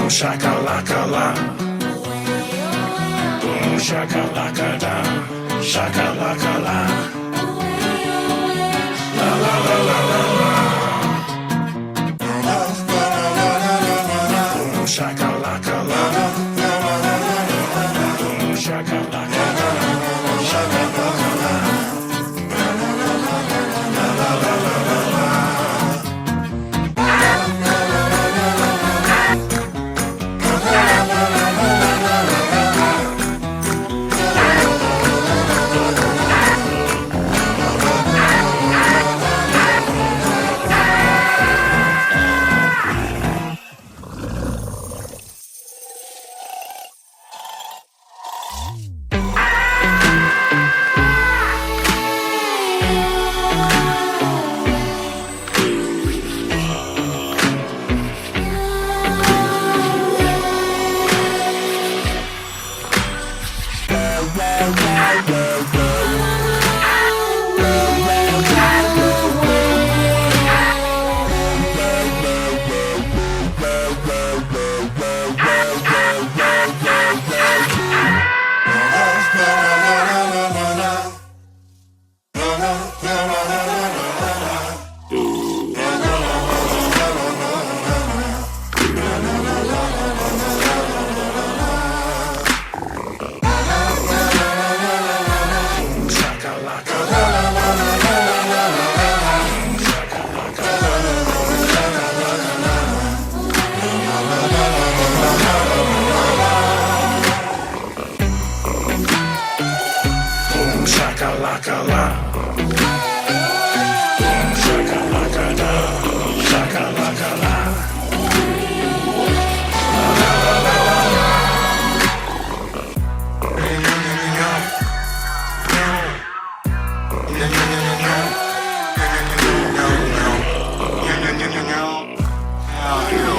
shakalaka la. Boom shakalaka da. Shakalaka la. La la la la la la. Boom shakalaka la. Boom shakalaka da. Shakalaka la. La la la la la la. Shakalaka la. Boom shakalaka da. Shakalaka la. La la la la la la. Yeah.